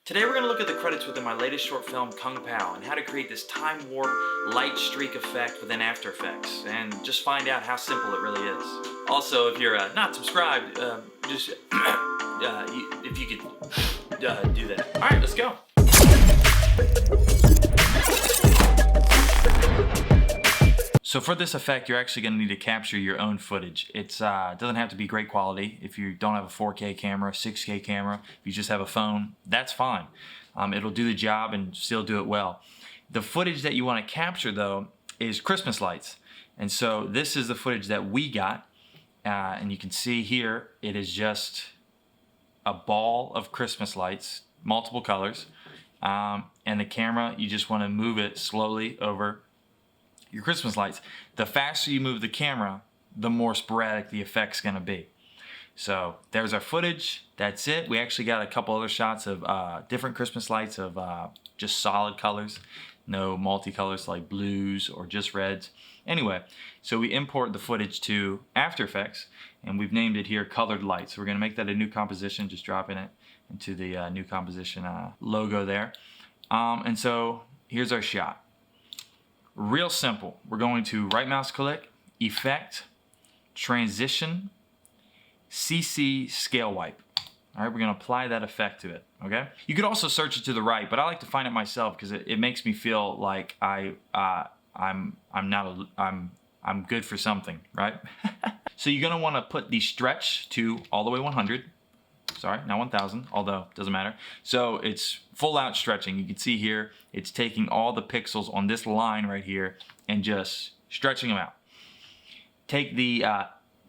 Today we're going to look at the credits within my latest short film, Kung Pao, and how to create this time warp light streak effect within After Effects, and just find out how simple it really is. Also, if you're not subscribed, just if you could do that. All right, let's go. So for this effect, you're actually going to need to capture your own footage. It doesn't have to be great quality. If you don't have a 4K camera, 6K camera, if you just have a phone, that's fine. It'll do the job and still do it well. The footage that you want to capture, though, is Christmas lights. And so this is the footage that we got. And you can see here, it is just a ball of Christmas lights, multiple colors. And the camera, you just want to move it slowly over your Christmas lights. The faster you move the camera, the more sporadic the effect's gonna be. So there's our footage. That's it. We actually got a couple other shots of different Christmas lights of just solid colors, no multicolors like blues or just reds. Anyway, so we import the footage to After Effects, and we've named it here Colored Lights. So we're gonna make that a new composition, just dropping it into the new composition logo there. And so here's our shot. Real simple. We're going to right mouse click, Effect, Transition, CC Scale Wipe. All right, we're going to apply that effect to it. Okay. You could also search it to the right, but I like to find it myself because it makes me feel like I'm good for something, right? So you're going to want to put the stretch to all the way 100. Sorry, not 1000, although it doesn't matter. So it's full out stretching. You can see here, it's taking all the pixels on this line right here and just stretching them out. Take the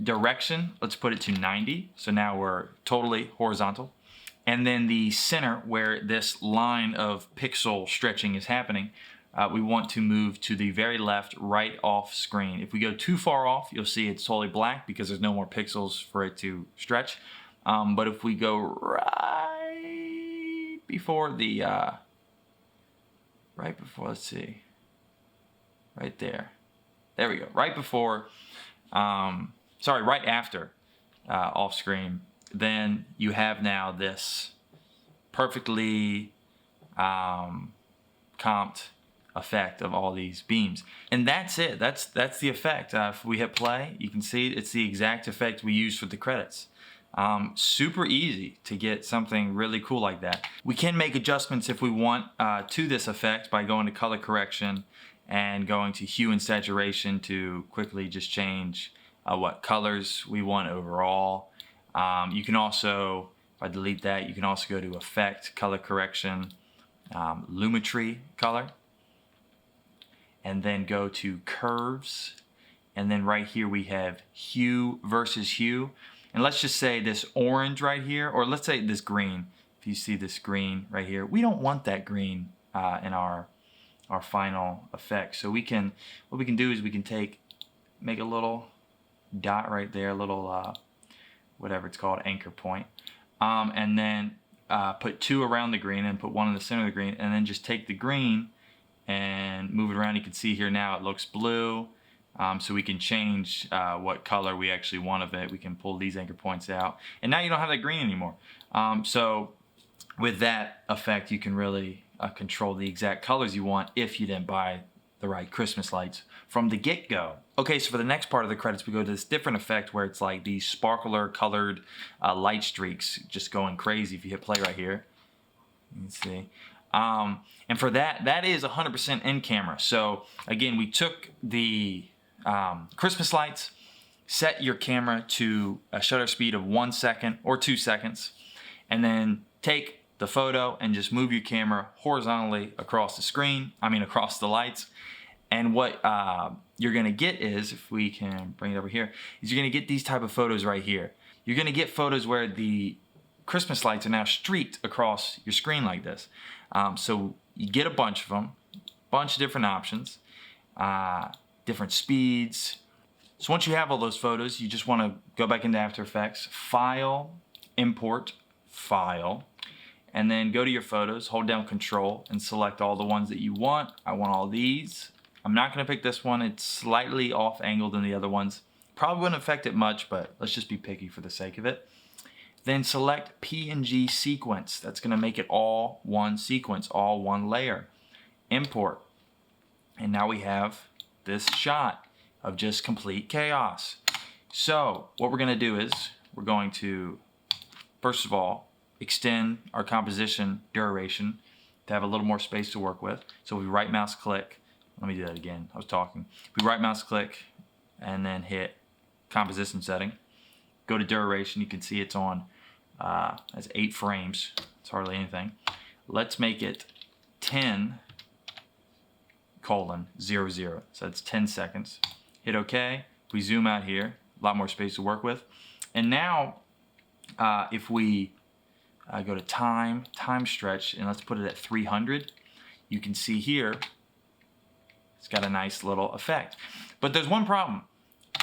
direction, let's put it to 90. So now we're totally horizontal. And then the center where this line of pixel stretching is happening, we want to move to the very left, right off screen. If we go too far off, you'll see it's totally black because there's no more pixels for it to stretch. But if we go right before the, let's see, right there. There we go. Right before, right after off screen, then you have now this perfectly comped effect of all these beams. And that's it. That's the effect. If we hit play, you can see it's the exact effect we used for the credits. Super easy to get something really cool like that. We can make adjustments if we want to this effect by going to color correction and going to hue and saturation to quickly just change what colors we want overall. You can also, if I delete that, you can also go to effect, color correction, lumetri color, and then go to curves, and then right here we have hue versus hue. And let's just say this orange right here, or let's say this green. If you see this green right here, we don't want that green in our final effect. So what we can do is we can make a little dot right there, a little whatever it's called, anchor point, and then put 2 around the green and put 1 in the center of the green, and then just take the green and move it around. You can see here now it looks blue. So we can change what color we actually want of it. We can pull these anchor points out. And now you don't have that green anymore. So with that effect, you can really control the exact colors you want if you didn't buy the right Christmas lights from the get-go. Okay, so for the next part of the credits, we go to this different effect where it's like these sparkler colored light streaks just going crazy. If you hit play right here, you can see. And for that is 100% in camera. So again, we took the Christmas lights, set your camera to a shutter speed of 1 second or 2 seconds, and then take the photo and just move your camera horizontally across the screen, across the lights. And what you're gonna get is, if we can bring it over here, is you're gonna get these type of photos right here. You're gonna get photos where the Christmas lights are now streaked across your screen like this. So you get a bunch of them, bunch of different options, different speeds. So once you have all those photos, you just want to go back into After Effects, File, Import, File, and then go to your photos, hold down Control, and select all the ones that you want. I want all these. I'm not going to pick this one. It's slightly off angle than the other ones. Probably wouldn't affect it much, but let's just be picky for the sake of it. Then select PNG sequence. That's going to make it all one sequence, all one layer. Import. And now we have this shot of just complete chaos. So what we're going to do is we're going to, first of all, extend our composition duration to have a little more space to work with. So we right mouse click. Let me do that again. I was talking. We right mouse click and then hit composition setting. Go to duration. You can see it's on as 8 frames. It's hardly anything. Let's make it 10:00. So that's 10 seconds. Hit OK. We zoom out here, a lot more space to work with. And now, if we go to time stretch, and let's put it at 300, you can see here, it's got a nice little effect. But there's one problem.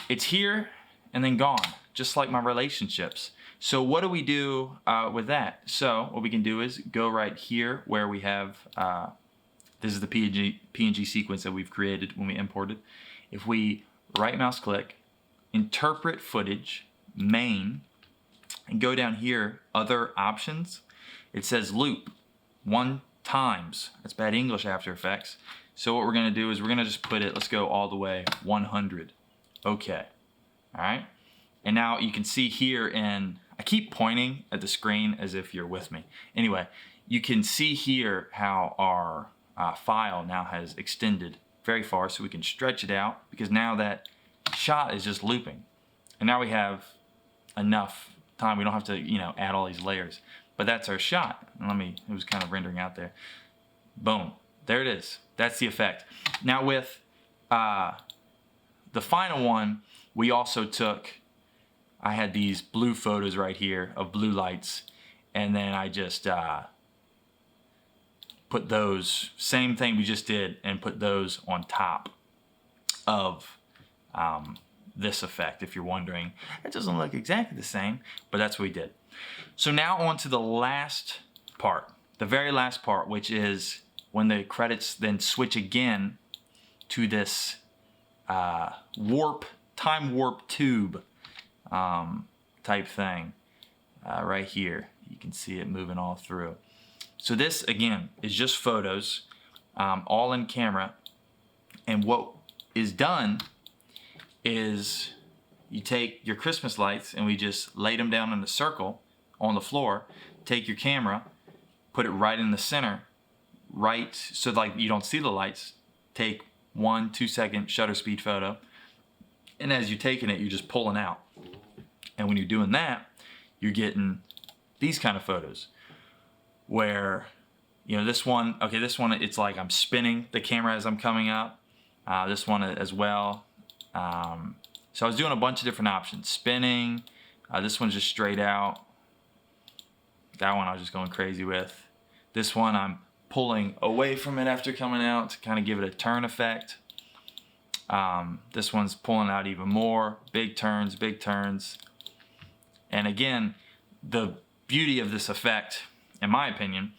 It's here and then gone, just like my relationships. So what do we do with that? So what we can do is go right here where we have, this is the PNG sequence that we've created when we imported. If we right mouse click, interpret footage, main, and go down here, other options, it says loop, 1 times. That's bad English, After Effects. So what we're gonna do is we're gonna just put it, let's go all the way, 100. Okay, all right? And now you can see here, and I keep pointing at the screen as if you're with me. Anyway, you can see here how our file now has extended very far, so we can stretch it out, because now that shot is just looping. And now we have enough time. We don't have to, add all these layers. But that's our shot. And it was kind of rendering out there. Boom. There it is. That's the effect. Now with the final one, we also took, I had these blue photos right here of blue lights, and then I just put those, same thing we just did, and put those on top of this effect. If you're wondering, it doesn't look exactly the same, but that's what we did. So now on to the last part, the very last part, which is when the credits then switch again to this time warp tube type thing right here. You can see it moving all through. So this again is just photos, all in camera, and what is done is you take your Christmas lights and we just laid them down in a circle on the floor, take your camera, put it right in the center, right so like you don't see the lights, take 1-2 second shutter speed photo, and as you're taking it, you're just pulling out. And when you're doing that, you're getting these kind of photos where, this one, it's like I'm spinning the camera as I'm coming up. This one as well. So I was doing a bunch of different options. Spinning, this one's just straight out. That one I was just going crazy with. This one I'm pulling away from it after coming out to kind of give it a turn effect. This one's pulling out even more, big turns. And again, the beauty of this effect, in my opinion,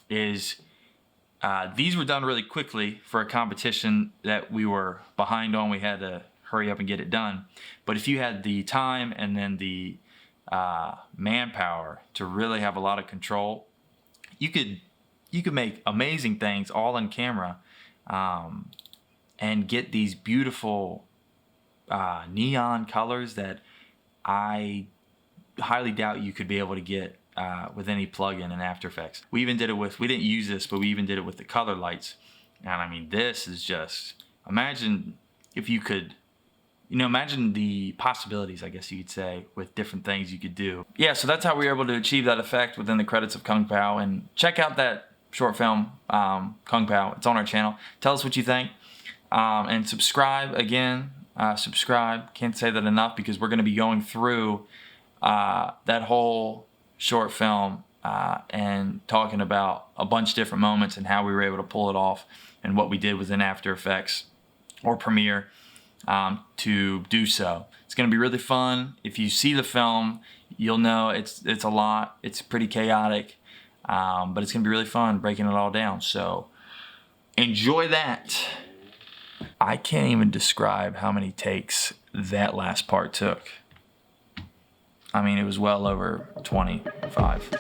is these were done really quickly for a competition that we were behind on. We had to hurry up and get it done. But if you had the time and then the manpower to really have a lot of control, you could make amazing things all on camera, and get these beautiful neon colors that I highly doubt you could be able to get with any plugin in After Effects. We even did it with, we didn't use this, but we even did it with the color lights. And I mean, this is just, imagine if you could, imagine the possibilities, I guess you could say, with different things you could do. Yeah, so that's how we were able to achieve that effect within the credits of Kung Pao. And check out that short film, Kung Pao. It's on our channel. Tell us what you think. And subscribe again. Subscribe. Can't say that enough, because we're going to be going through that whole short film and talking about a bunch of different moments and how we were able to pull it off and what we did within After Effects or Premiere to do so. It's going to be really fun. If you see the film, you'll know it's a lot. It's pretty chaotic, but it's going to be really fun breaking it all down. So enjoy that. I can't even describe how many takes that last part took. I mean, it was well over 25.